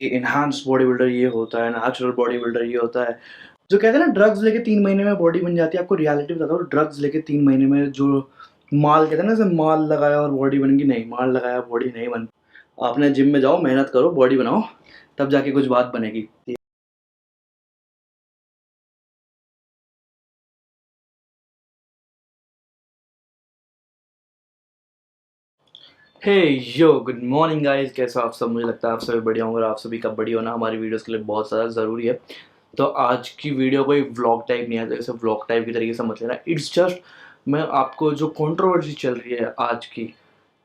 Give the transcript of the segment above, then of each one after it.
Enhance body builder ये होता है, नेचुरल बॉडी बिल्डर ये होता है। जो कहते हैं ना ड्रग्स लेके 3 महीने में बॉडी बन जाती है, आपको रियलिटी बताता हूँ, ड्रग्स लेके 3 महीने में जो माल कहते हैं ना, जैसे माल लगाया और बॉडी बन गई, नहीं, माल लगाया बॉडी नहीं बन। आपने जिम में जाओ, मेहनत करो, बॉडी बनाओ, तब जाके कुछ बात बनेगी। हे यो गुड मॉर्निंग गाइस, कैसे हो आप सब? मुझे लगता है आप सभी बढ़िया होंगे और आप सभी का बढ़िया होना हमारी वीडियोस के लिए बहुत ज़्यादा ज़रूरी है। तो आज की वीडियो कोई व्लॉग टाइप नहीं है, तो इसे व्लॉग टाइप की तरीके से मत लेना। इट्स जस्ट मैं आपको जो कंट्रोवर्सी चल रही है आज की,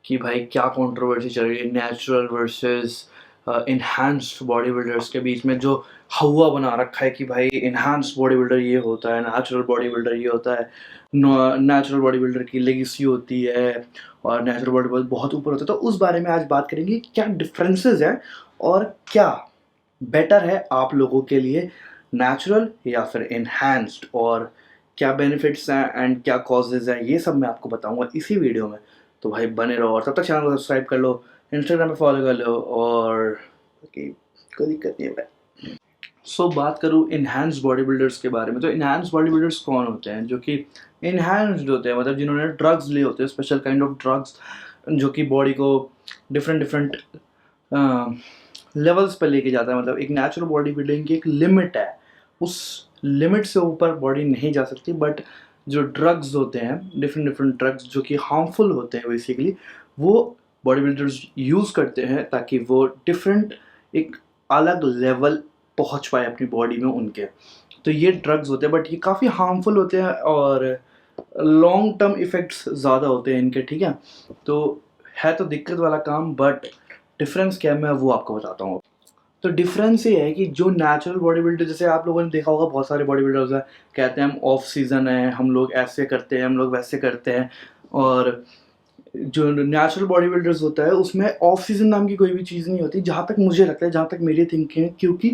कि भाई क्या कंट्रोवर्सी चल रही है natural versus enhanced body builders के बीच में, जो हवा बना रखा है कि भाई इन्हांस्ड बॉडी बिल्डर ये होता है, नेचुरल बॉडी बिल्डर ये होता है, नेचुरल बॉडी बिल्डर की लेगेसी होती है और नेचुरल बॉडी बिल्डर बहुत ऊपर होता है। तो उस बारे में आज बात करेंगे, क्या डिफरेंसेस हैं और क्या बेटर है आप लोगों के लिए, नेचुरल या फिर इन्हांस्ड, और क्या बेनिफिट्स हैं एंड क्या कॉजेज़ हैं, ये सब मैं आपको बताऊंगा इसी वीडियो में। तो भाई बने रहो और तब तक चैनल को सब्सक्राइब कर लो, इंस्टाग्राम पे फॉलो कर लो, और बाकी कोई दिक्कत नहीं है भाई। बात करूँ इन्हांस्ड बॉडी बिल्डर्स के बारे में, तो इन्हांस्ड बॉडी बिल्डर्स कौन होते हैं? जो कि इन्हांस्ड होते हैं, मतलब जिन्होंने ड्रग्स लिए होते हैं, स्पेशल काइंड ऑफ ड्रग्स, जो कि बॉडी को डिफरेंट डिफरेंट लेवल्स पर लेके जाता है। मतलब एक नेचुरल बॉडी बिल्डिंग की एक लिमिट है, उस लिमिट से ऊपर बॉडी नहीं जा सकती। बट जो ड्रग्स होते हैं, डिफरेंट डिफरेंट ड्रग्स जो कि हार्मफुल होते हैं बेसिकली, वो बॉडी बिल्डर्स यूज़ करते हैं ताकि वो डिफरेंट एक अलग लेवल पहुंच पाए अपनी बॉडी में उनके। तो ये ड्रग्स होते हैं, बट ये काफ़ी हार्मफुल होते हैं और लॉन्ग टर्म इफ़ेक्ट्स ज़्यादा होते हैं इनके, ठीक है। तो है तो दिक्कत वाला काम, बट डिफरेंस क्या है मैं वो आपको बताता हूँ। तो डिफरेंस ये है कि जो नेचुरल बॉडी बिल्डर, जैसे आप लोगों ने देखा होगा बहुत सारे बॉडी बिल्डर्स हैं, कहते हैं हम ऑफ सीजन है, हम लोग ऐसे करते हैं, हम लोग वैसे करते हैं। और जो नेचुरल बॉडी बिल्डर्स होता है उसमें ऑफ सीजन नाम की कोई भी चीज़ नहीं होती, जहाँ तक मुझे लगता है, जहाँ तक मेरी थिंकिंग है। क्योंकि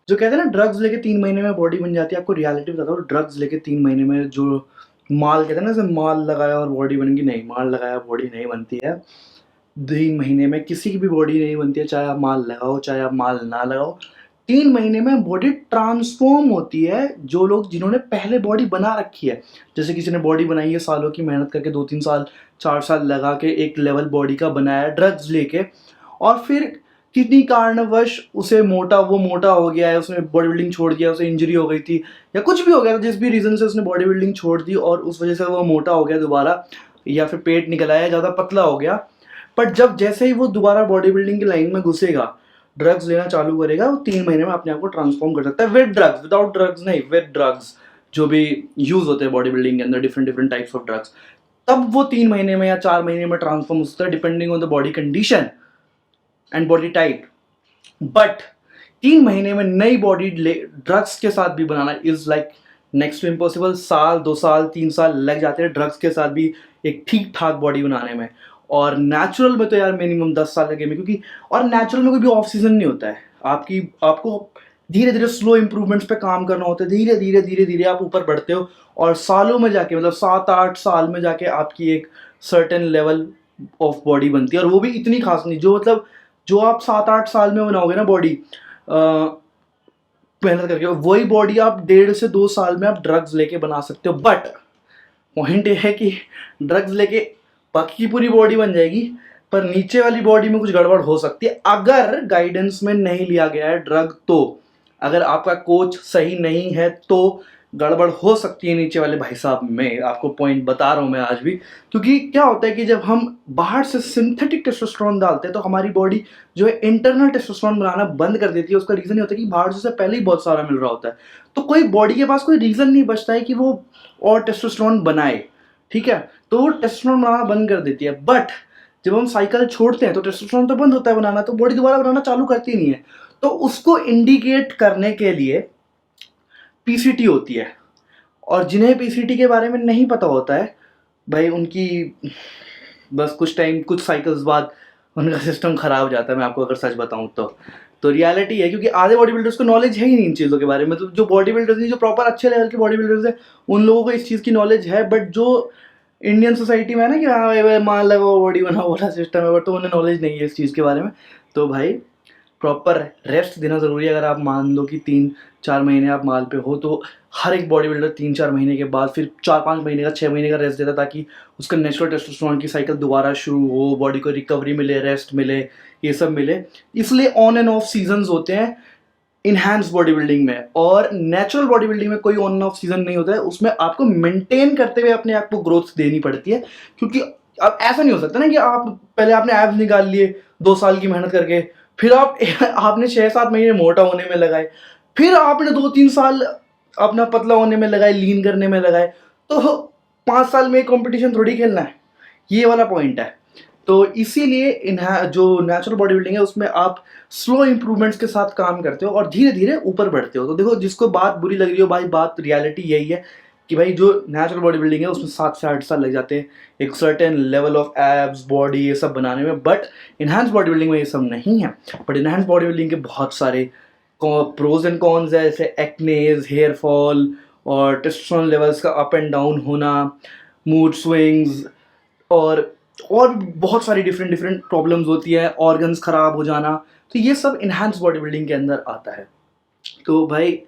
जो कहते हैं ना ड्रग्स लेके 3 महीने में बॉडी बन जाती है, आपको रियलिटी बताता हूँ, ड्रग्स लेके 3 महीने में जो माल कहते हैं ना, जैसे माल लगाया और बॉडी बन गई, नहीं, माल लगाया बॉडी नहीं बनती है। 3 महीने में किसी की भी बॉडी नहीं बनती है, चाहे आप माल लगाओ चाहे आप माल ना लगाओ। 3 महीने में बॉडी ट्रांसफॉर्म होती है। जो लोग जिन्होंने पहले बॉडी बना रखी है, जैसे किसी ने बॉडी बनाई है सालों की मेहनत करके, 2-3 साल 4 साल लगा के एक लेवल बॉडी का बनाया ड्रग्स लेके, और फिर किन्हीं कारणवश उसे वो मोटा हो गया है, उसने बॉडी बिल्डिंग छोड़ दिया, उसे इंजरी हो गई थी या कुछ भी हो गया था, जिस भी रीज़न से उसने बॉडी बिल्डिंग छोड़ दी और उस वजह से वो मोटा हो गया दोबारा, या फिर पेट निकल आया, ज़्यादा पतला हो गया। बट जब जैसे ही वो दोबारा बॉडी बिल्डिंग की लाइन में घुसेगा, ड्रग्स लेना चालू करेगा, वो 3 महीने में अपने आप को ट्रांसफॉर्म कर सकता है विद ड्रग्स, विदाउट ड्रग्स नहीं, विद ड्रग्स जो भी यूज होते हैं बॉडी बिल्डिंग के अंदर, different different types of drugs. तब वो 3 महीने में या 4 महीने में ट्रांसफॉर्म हो सकता है, depending on the body condition and body type. But 3 महीने में नई बॉडी ड्रग्स के साथ भी बनाना is like next to impossible. साल 2 साल 3 साल लग जाते हैं ड्रग्स के साथ भी एक ठीक ठाक बॉडी बनाने में। और नेचुरल में तो यार मिनिमम 10 साल लगेंगे, क्योंकि और नेचुरल में कोई भी ऑफ सीजन नहीं होता है। आपको धीरे धीरे स्लो इंप्रूवमेंट्स पे काम करना होता है, धीरे धीरे धीरे धीरे आप ऊपर बढ़ते हो, और सालों में जाके, मतलब 7-8 साल में जाके आपकी एक सर्टेन लेवल ऑफ बॉडी बनती है। और वो भी इतनी खास नहीं, जो मतलब जो आप 7-8 साल में बनाओगे ना बॉडी मेहनत करके, वही बॉडी आप 1.5 से 2 साल में आप ड्रग्स लेके बना सकते हो। बट पॉइंट ये है कि ड्रग्स लेके बाकी की पूरी बॉडी बन जाएगी, पर नीचे वाली बॉडी में कुछ गड़बड़ हो सकती है अगर गाइडेंस में नहीं लिया गया है ड्रग। तो अगर आपका कोच सही नहीं है तो गड़बड़ हो सकती है नीचे वाले भाई साहब। मैं आपको पॉइंट बता रहा हूँ मैं आज भी, क्योंकि क्या होता है कि जब हम बाहर से सिंथेटिक टेस्टोस्टेरोन डालते हैं तो हमारी बॉडी जो है इंटरनल टेस्टोस्टेरोन बनाना बंद कर देती है। उसका रीज़न ये होता है कि बाहर से पहले ही बहुत सारा मिल रहा होता है, तो कोई बॉडी के पास कोई रीज़न नहीं बचता है कि वो और टेस्टोस्टेरोन बनाए, ठीक है। तो वो टेस्टोस्टेरोन बनाना बंद कर देती है। बट जब हम साइकिल छोड़ते हैं तो टेस्टोस्टेरोन तो बंद होता है बनाना, तो बॉडी दोबारा बनाना चालू करती नहीं है। तो उसको इंडिकेट करने के लिए पीसीटी होती है। और जिन्हें पीसीटी के बारे में नहीं पता होता है भाई, उनकी बस कुछ टाइम, कुछ साइकिल्स बाद उनका सिस्टम खराब हो जाता है, मैं आपको अगर सच बताऊं तो रियलिटी है। क्योंकि आधे बॉडी बिल्डर्स को नॉलेज है ही नहीं इन चीज़ों के बारे में। मतलब जो बॉडी बिल्डर्स नहीं, जो प्रॉपर अच्छे लेवल के बॉडी बिल्डर्स हैं, उन लोगों को इस चीज़ की नॉलेज है। बट जो इंडियन सोसाइटी में है ना कि हाँ भाई मान लगाओ बॉडी बनाओ वाला सिस्टम है, बट तो उन्हें नॉलेज नहीं है इस चीज़ के बारे में। तो भाई प्रॉपर रेस्ट देना ज़रूरी है। अगर आप मान लो कि 3-4 महीने आप माल पे हो, तो हर एक बॉडी बिल्डर 3-4 महीने के बाद फिर 4-5 महीने का 6 महीने का रेस्ट देता है, ताकि उसका नेचुरल टेस्टोस्टेरोन की साइकिल दोबारा शुरू हो, बॉडी को रिकवरी मिले, रेस्ट मिले, ये सब मिले। इसलिए ऑन एंड ऑफ सीजन्स होते हैं इनहैंस बॉडी बिल्डिंग में। और नेचुरल बॉडी बिल्डिंग में कोई ऑन ऑफ सीजन नहीं होता है, उसमें आपको मेंटेन करते हुए अपने आप को ग्रोथ देनी पड़ती है। क्योंकि अब ऐसा नहीं हो सकता ना कि आप पहले आपने एब्स निकाल लिए 2 साल की मेहनत करके, फिर आपने 6-7 महीने मोटा होने में लगाए, फिर आपने 2-3 साल अपना पतला होने में लगाए, लीन करने में लगाए, तो 5 साल में कंपटीशन थोड़ी खेलना है। ये वाला पॉइंट है। तो इसीलिए जो नेचुरल बॉडी बिल्डिंग है उसमें आप स्लो इंप्रूवमेंट्स के साथ काम करते हो और धीरे धीरे ऊपर बढ़ते हो। तो देखो, जिसको बात बुरी लग रही हो भाई, बात रियलिटी यही है कि भाई जो नेचुरल बॉडी बिल्डिंग है उसमें 7 से 8 साल लग जाते हैं एक certain level of abs, body, ये सब बनाने में। बट इनहैंस बॉडी बिल्डिंग में ये सब नहीं है। बट इनहैंस बॉडी बिल्डिंग के बहुत सारे प्रोज एंड कॉन्स है, जैसे एक्नेज, हेयर फॉल और टेस्टोस्टेरोन लेवल्स का अप एंड डाउन होना, मूड स्विंग्स, और बहुत सारी डिफरेंट प्रॉब्लम्स होती है, ऑर्गन्स खराब हो जाना। तो ये सब इनहैंस बॉडी बिल्डिंग के अंदर आता है। तो भाई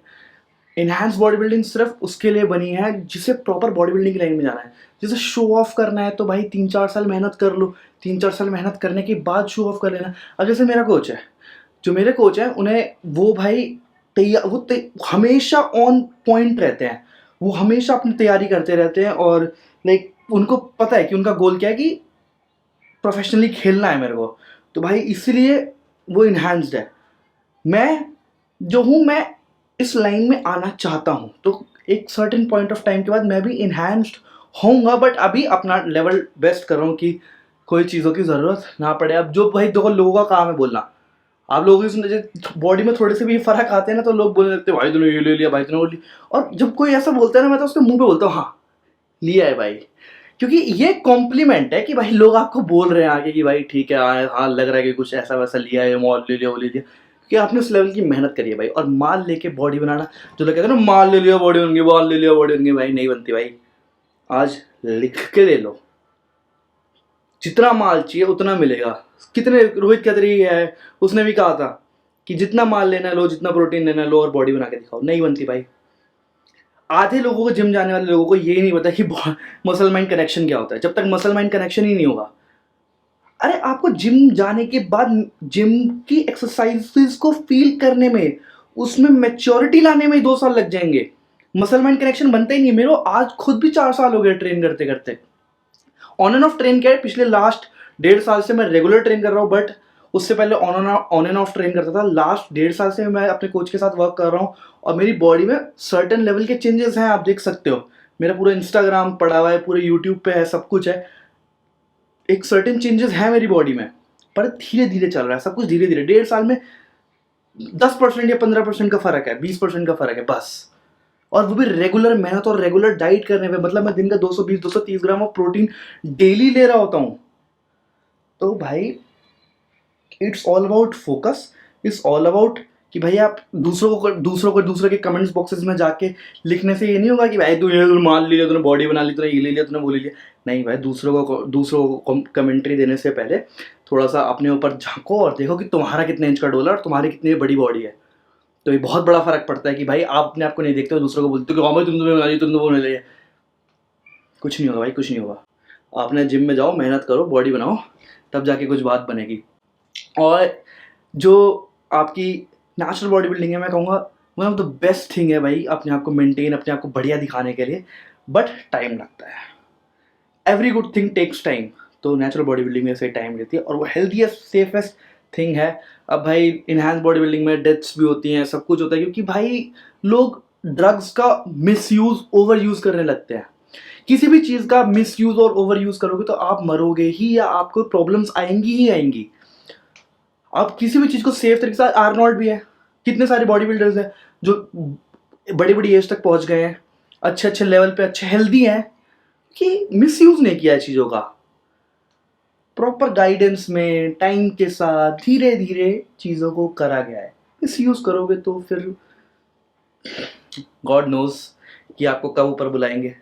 इनहैंस बॉडी बिल्डिंग सिर्फ उसके लिए बनी है जिसे प्रॉपर बॉडी बिल्डिंग की लाइन में जाना है। जैसे शो ऑफ करना है तो भाई 3-4 साल मेहनत कर लो, 3-4 साल मेहनत करने के बाद शो ऑफ कर लेना। अब जैसे मेरा कोच है, जो मेरे कोच हैं, उन्हें वो भाई हमेशा ऑन पॉइंट रहते हैं, वो हमेशा अपनी तैयारी करते रहते हैं। और लाइक उनको पता है कि उनका गोल क्या है, कि प्रोफेशनली खेलना है मेरे को। तो भाई इसलिए वो इन्हांस्ड है। मैं जो हूँ, मैं इस लाइन में आना चाहता हूँ, तो एक सर्टेन पॉइंट ऑफ टाइम के बाद मैं भी इन्हांस्ड होऊंगा। बट अभी अपना लेवल बेस्ट कर रहा हूँ कि कोई चीज़ों की ज़रूरत ना पड़े। अब जो भाई दो लोगों का काम है बोलना, आप लोगों की सुन, बॉडी में थोड़े से भी फर्क आते हैं ना, तो लोग बोलने लगते हैं भाई तूने ये ले लिया, भाई तूने वो लिया। और जब कोई ऐसा बोलता है ना, मैं तो उसके मुंह पे बोलता हूँ हाँ लिया है भाई। क्योंकि ये कॉम्प्लीमेंट है कि भाई लोग आपको बोल रहे हैं आगे कि भाई ठीक है, हाँ लग रहा है कि कुछ ऐसा वैसा लिया है, मॉल ले लिया, वो ले लिया, क्योंकि आपने उस लेवल की मेहनत करी है भाई। और माल लेके बॉडी बनाना, जो लोग कहते हैं ना माल ले लिया बॉडी बन गई, माल ले लिया बॉडी बन गई, भाई नहीं बनती भाई। आज लिख के ले लो, जितना माल चाहिए उतना मिलेगा। कितने रोहित खत्री है, उसने भी कहा था कि जितना माल लेना लो, जितना प्रोटीन लेना लो, और बॉडी बना के दिखाओ। नहीं बनती भाई। आधे लोगों को, जिम जाने वाले लोगों को ये नहीं पता कि मसल माइंड कनेक्शन क्या होता है। जब तक मसल माइंड कनेक्शन ही नहीं होगा, अरे आपको जिम जाने के बाद जिम की एक्सरसाइजेस को फील करने में, उसमें मैच्योरिटी लाने में 2 साल लग जाएंगे। मसल माइंड कनेक्शन बनता ही नहीं। मेरे आज खुद भी 4 साल हो गए ट्रेन करते करते। ऑन एंड ऑफ ट्रेन क्या है, पिछले लास्ट 1.5 साल से मैं रेगुलर ट्रेन कर रहा हूँ, बट उससे पहले ऑन एंड ऑफ ट्रेन करता था। लास्ट 1.5 साल से मैं अपने कोच के साथ वर्क कर रहा हूँ, और मेरी बॉडी में सर्टेन लेवल के चेंजेस हैं। आप देख सकते हो, मेरा पूरा इंस्टाग्राम पड़ा हुआ है, पूरे यूट्यूब पे है, सब कुछ है। एक सर्टेन चेंजेस है मेरी बॉडी में, पर धीरे धीरे चल रहा है सब कुछ, धीरे धीरे। 1.5 साल में 10% या 15% का फर्क है, 20% का फर्क है बस। और वो भी रेगुलर मेहनत और रेगुलर डाइट करने पे। मतलब मैं दिन का 220-230 ग्राम ऑफ प्रोटीन डेली ले रहा होता हूँ। तो भाई it's all about focus, it's all about कि भाई आप दूसरों के कमेंट्स बॉक्सेस में जाके लिखने से ये नहीं होगा कि भाई तूने मान लिया, तूने बॉडी बना ली, तूने ये ले लिया, तूने वो ले लिया। नहीं भाई, दूसरों को कमेंट्री देने से पहले थोड़ा सा अपने ऊपर झांको और देखो कि तुम्हारा कितने इंच का डोला और तुम्हारी कितनी बड़ी बॉडी है। तो ये बहुत बड़ा फर्क पड़ता है कि भाई आप अपने आपको नहीं देखते हो, दूसरों को बोलते हो कि हाँ भाई तुमने बना ली, तुमने वो ले लिया। कुछ नहीं होगा भाई, कुछ नहीं होगा। आपने जिम में जाओ, मेहनत करो, बॉडी बनाओ, तब जाके कुछ बात बनेगी। और जो आपकी नेचुरल बॉडी बिल्डिंग है, मैं कहूँगा one of the best thing है भाई, अपने आप को मेंटेन, अपने आप को बढ़िया दिखाने के लिए। बट टाइम लगता है, every good thing takes time. तो नेचुरल बॉडी बिल्डिंग में से टाइम लेती है, और वो हेल्थीएस्ट सेफेस्ट थिंग है। अब भाई इनहैंस बॉडी बिल्डिंग में डेथ्स भी होती हैं, सब कुछ होता है, क्योंकि भाई लोग ड्रग्स का मिसयूज, ओवर यूज करने लगते हैं। किसी भी चीज़ का मिसयूज और ओवर यूज करोगे तो आप मरोगे ही, या आपको प्रॉब्लम्स आएंगी ही आएंगी। आप किसी भी चीज़ को सेफ तरीके से, आर्नोल्ड भी है, कितने सारे बॉडी बिल्डर्स हैं जो बड़ी बड़ी एज तक पहुंच गए हैं, अच्छे अच्छे लेवल पे, अच्छे हेल्दी हैं, कि मिसयूज नहीं किया है चीज़ों का। प्रॉपर गाइडेंस में, टाइम के साथ, धीरे धीरे चीज़ों को करा गया है। मिसयूज करोगे तो फिर गॉड नोज कि आपको कब ऊपर बुलाएंगे।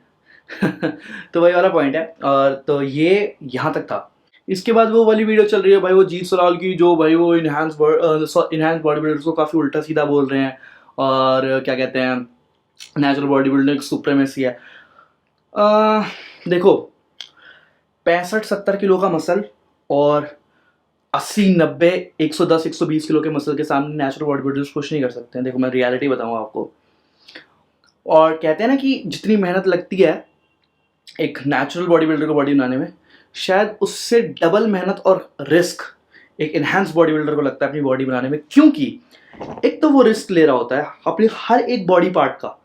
तो वही वाला पॉइंट है। और तो ये यहाँ तक था इसके बाद वो वाली वीडियो चल रही है भाई वो जीत सलाल की, जो भाई वो इनहांस बॉडी बिल्डर्स को काफ़ी उल्टा सीधा बोल रहे हैं और क्या कहते हैं नेचुरल बॉडी बिल्डिंग सुप्रीमेसी है। देखो 65-70 किलो का मसल और 80-90 110-120 किलो के मसल के सामने नेचुरल बॉडी बिल्डर्स कुछ नहीं कर सकते हैं। देखो मैं रियलिटी बताऊँ आपको, और कहते हैं ना कि जितनी मेहनत लगती है एक नेचुरल बॉडी बिल्डर को बॉडी बनाने में, शायद उससे डबल मेहनत और रिस्क एक इनहैंस बॉडी बिल्डर को लगता है अपनी बॉडी बनाने में। क्योंकि एक तो वो रिस्क ले रहा होता है अपनी हर एक बॉडी पार्ट का,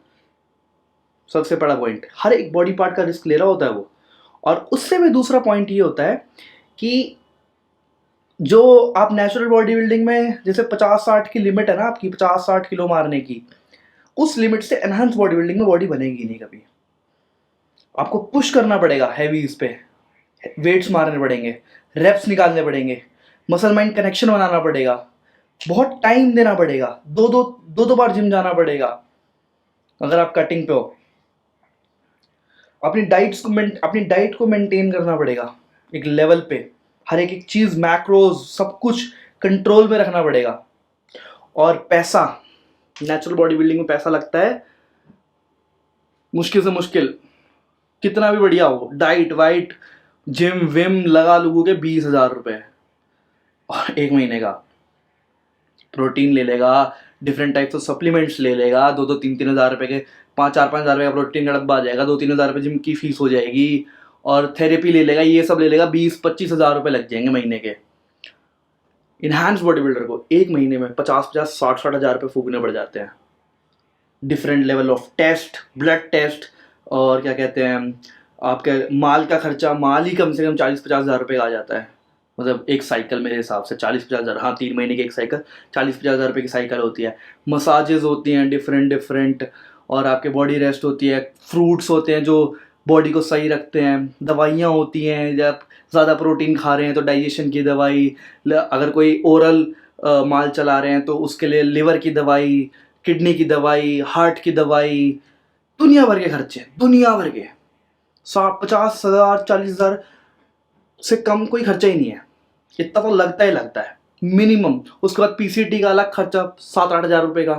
सबसे बड़ा पॉइंट, हर एक बॉडी पार्ट का रिस्क ले रहा होता है वो। और उससे भी दूसरा पॉइंट ये होता है कि जो आप नेचुरल बॉडी बिल्डिंग में जैसे 50-60 की लिमिट है ना आपकी, 50-60 किलो मारने की, उस लिमिट से एनहांस बॉडी बिल्डिंग में बॉडी बनेगी नहीं कभी। आपको पुश करना पड़ेगा हैवी, इस पे वेट्स मारने पड़ेंगे, रेप्स निकालने पड़ेंगे, मसल माइंड कनेक्शन बनाना पड़ेगा, बहुत टाइम देना पड़ेगा, दो बार जिम जाना पड़ेगा अगर आप कटिंग पे हो। अपनी डाइट को मेंटेन करना पड़ेगा एक लेवल पे, हर एक चीज़ मैक्रोज सब कुछ कंट्रोल में रखना पड़ेगा। और पैसा, नेचुरल बॉडी बिल्डिंग में पैसा लगता है मुश्किल से मुश्किल, कितना भी बढ़िया हो डाइट वाइट जिम विम लगा लोगों के 20,000 रुपये और 1 महीने का। प्रोटीन ले लेगा, डिफरेंट टाइप्स ऑफ सप्लीमेंट्स ले लेगा, 2-3 हज़ार रुपये के 5-4-5 हज़ार रुपये का प्रोटीन का डब्बा आ जाएगा, 2-3 हज़ार रुपये जिम की फीस हो जाएगी, और थेरेपी ले लेगा, ये सब ले लेगा, 20-25 हज़ार रुपये लग जाएंगे महीने के। इनहैंस बॉडी बिल्डर को 1 महीने में 50-50 60-60 हज़ार रुपये फूकने पड़ जाते हैं। Different level of test, blood test, और क्या कहते हैं आपके माल का खर्चा, माल ही कम से कम 40-50 हज़ार रुपये का आ जाता है। मतलब एक साइकिल मेरे हिसाब से 40-50 हज़ार, हाँ 3 महीने की एक साइकिल 40-50 हज़ार रुपये की साइकिल होती है। मसाजेज होती हैं डिफरेंट, और आपके बॉडी रेस्ट होती है, फ्रूट्स होते हैं जो बॉडी को सही रखते हैं, दवाइयाँ होती हैं, जब ज़्यादा प्रोटीन खा रहे हैं तो डाइजेशन की दवाई, अगर कोई ओरल माल चला रहे हैं तो उसके लिए लिवर की दवाई, किडनी की दवाई, हार्ट की दवाई, दुनिया भर के खर्चे, दुनिया भर के 50 हज़ार 40 हज़ार से कम कोई खर्चा ही नहीं है, इतना तो लगता ही लगता है मिनिमम। उसके बाद पीसीटी का अलग खर्चा 7-8 हज़ार रुपये का,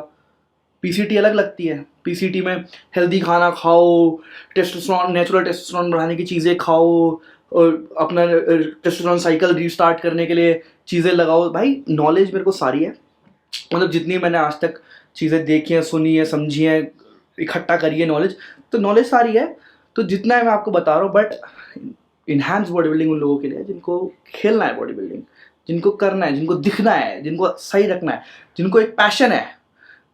पीसीटी अलग लगती है। पीसीटी में हेल्दी खाना खाओ, टेस्टोस्टेरोन, नेचुरल टेस्टोस्टेरोन बढ़ाने की चीज़ें खाओ, और अपना टेस्टोस्टेरोन साइकिल रीस्टार्ट करने के लिए चीज़ें लगाओ। भाई नॉलेज मेरे को सारी है, मतलब जितनी मैंने आज तक चीज़ें देखी हैं, सुनी है, समझी है, इकट्ठा करी है नॉलेज, तो नॉलेज सारी है, तो जितना है मैं आपको बता रहा हूँ। बट इनहैंस बॉडी बिल्डिंग उन लोगों के लिए जिनको खेलना है बॉडी बिल्डिंग, जिनको करना है, जिनको दिखना है, जिनको सही रखना है, जिनको एक पैशन है।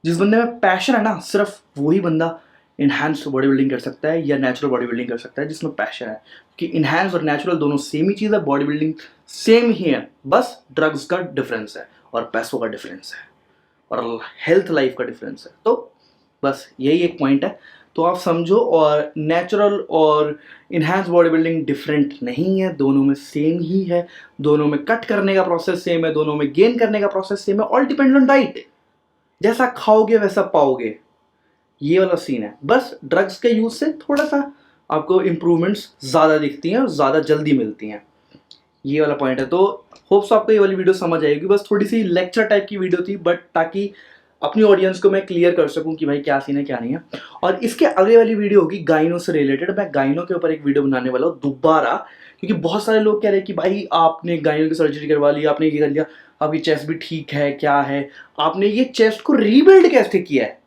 जिस बंदे में पैशन है ना, सिर्फ वही बंदा इनहैंस बॉडी बिल्डिंग कर सकता है या नेचुरल बॉडी बिल्डिंग कर सकता है जिसमें पैशन है। कि इनहैंस और नेचुरल दोनों सेम ही चीज़ है, बॉडी बिल्डिंग सेम ही है, बस ड्रग्स का डिफरेंस है और पैसों का डिफरेंस है और हेल्थ लाइफ का डिफरेंस है। तो बस यही एक पॉइंट है, तो आप समझो। और नेचुरल और इनहैंस बॉडी बिल्डिंग डिफरेंट नहीं है, दोनों में सेम ही है, दोनों में कट करने का प्रोसेस सेम है, दोनों में गेन करने का प्रोसेस सेम है। ऑल डिपेंड ऑन डाइट, जैसा खाओगे वैसा पाओगे, ये वाला सीन है। बस ड्रग्स के यूज से थोड़ा सा आपको इम्प्रूवमेंट्स ज़्यादा दिखती हैं और ज़्यादा जल्दी मिलती हैं, ये वाला पॉइंट है। तो होप्स आपको ये वाली वीडियो समझ आएगी। बस थोड़ी सी लेक्चर टाइप की वीडियो थी, बट ताकि अपनी ऑडियंस को मैं क्लियर कर सकूं कि भाई क्या सीन है क्या नहीं है। और इसके आगे वाली वीडियो होगी गाइनो से रिलेटेड, मैं गाइनो के ऊपर एक वीडियो बनाने वाला हूँ दोबारा, क्योंकि बहुत सारे लोग कह रहे हैं कि भाई आपने गाइनो की सर्जरी करवा ली, आपने ये कर लिया, आपकी चेस्ट भी ठीक है, क्या है, आपने ये चेस्ट को रीबिल्ड कैसे किया है।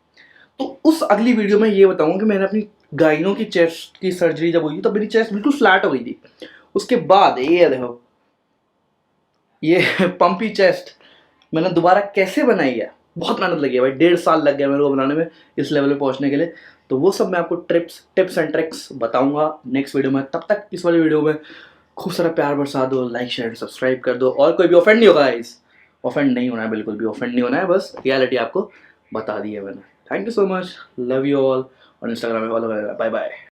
तो उस अगली वीडियो में ये बताऊंगा कि मैंने अपनी गाइनो की चेस्ट की सर्जरी जब हुई थी तब मेरी चेस्ट बिल्कुल फ्लैट हो गई थी। उसके बाद ये देखो, ये पंपी चेस्ट मैंने दोबारा कैसे बनाई है, बहुत मेहनत लगी है भाई, 1.5 साल लग गया मेरे को बनाने में इस लेवल पे पहुंचने के लिए। तो वो सब मैं आपको टिप्स एंड ट्रिक्स बताऊंगा नेक्स्ट वीडियो में। तब तक इस वाली वीडियो में खूब सारा प्यार बरसा दो, लाइक शेयर सब्सक्राइब कर दो, और कोई भी ऑफेंड नहीं होगा गाइस, ऑफेंड नहीं होना है, बिल्कुल भी ऑफेंड नहीं होना है, बस रियलिटी आपको बता दी है मैंने। Thank you so much, love you all, और इंस्टाग्राम में फॉलो करेगा। Bye bye.